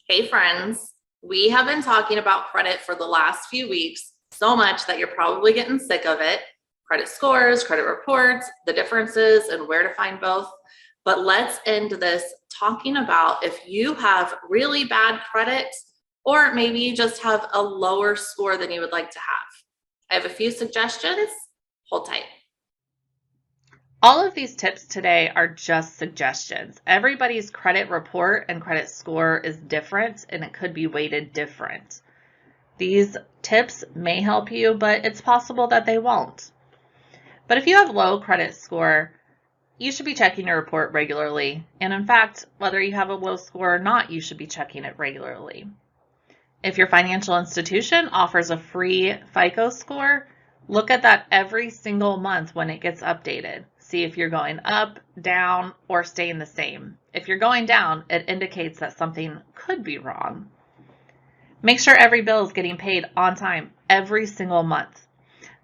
Hey friends, we have been talking about credit for the last few weeks, so much that you're probably getting sick of it. Credit scores, credit reports, the differences, and where to find both. But let's end this talking about if you have really bad credit, or maybe you just have a lower score than you would like to have. I have a few suggestions. Hold tight. All of these tips today are just suggestions. Everybody's credit report and credit score is different and it could be weighted different. These tips may help you, but it's possible that they won't. But if you have low credit score, you should be checking your report regularly. And in fact, whether you have a low score or not, you should be checking it regularly. If your financial institution offers a free FICO score, look at that every single month when it gets updated. See if you're going up, down, or staying the same. If you're going down, it indicates that something could be wrong. Make sure every bill is getting paid on time every single month.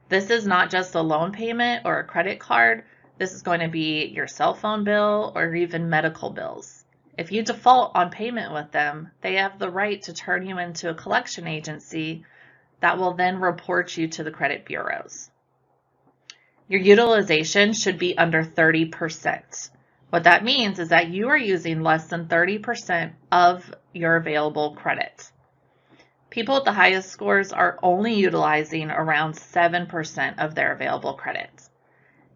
This is not just a loan payment or a credit card. This is going to be your cell phone bill or even medical bills. If you default on payment with them, they have the right to turn you into a collection agency that will then report you to the credit bureaus. Your utilization should be under 30%. What that means is that you are using less than 30% of your available credit. People with the highest scores are only utilizing around 7% of their available credit.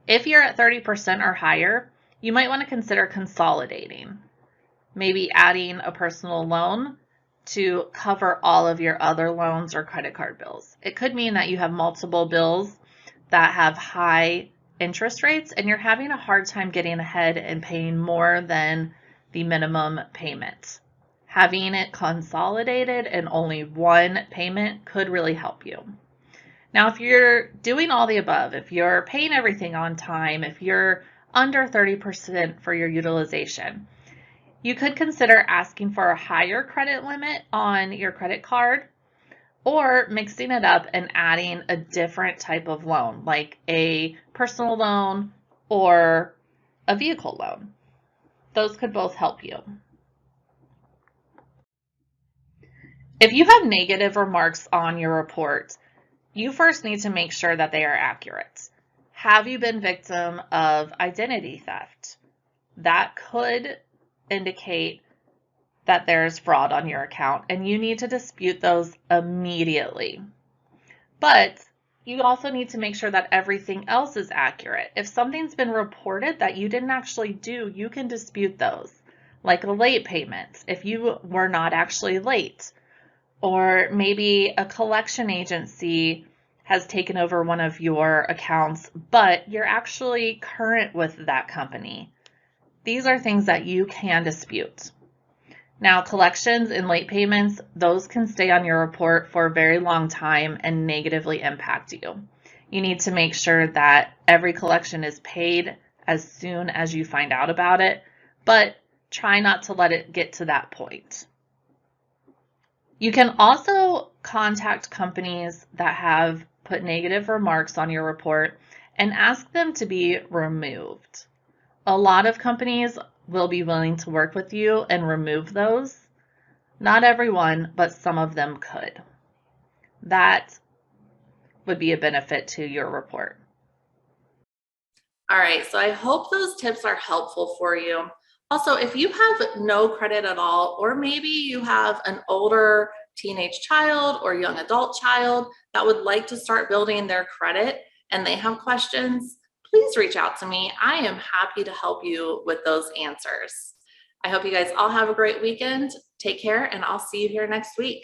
If you're at 30% or higher, you might want to consider consolidating. Maybe adding a personal loan to cover all of your other loans or credit card bills. It could mean that you have multiple bills that have high interest rates and you're having a hard time getting ahead and paying more than the minimum payment. Having it consolidated and only one payment could really help you. Now, if you're doing all the above, if you're paying everything on time, if you're under 30% for your utilization, you could consider asking for a higher credit limit on your credit card or mixing it up and adding a different type of loan, like a personal loan or a vehicle loan. Those could both help you. If you have negative remarks on your report, you first need to make sure that they are accurate. Have you been victim of identity theft? That could indicate that there's fraud on your account and you need to dispute those immediately. But you also need to make sure that everything else is accurate. If something's been reported that you didn't actually do, you can dispute those, like late payments if you were not actually late, or maybe a collection agency has taken over one of your accounts, but you're actually current with that company. These are things that you can dispute. Now, collections and late payments, those can stay on your report for a very long time and negatively impact you. You need to make sure that every collection is paid as soon as you find out about it, but try not to let it get to that point. You can also contact companies that have put negative remarks on your report and ask them to be removed. A lot of companies will be willing to work with you and remove those. Not everyone, but some of them could. That would be a benefit to your report. All right, so I hope those tips are helpful for you. Also, if you have no credit at all, or maybe you have an older teenage child or young adult child that would like to start building their credit and they have questions, please reach out to me. I am happy to help you with those answers. I hope you guys all have a great weekend. Take care, and I'll see you here next week.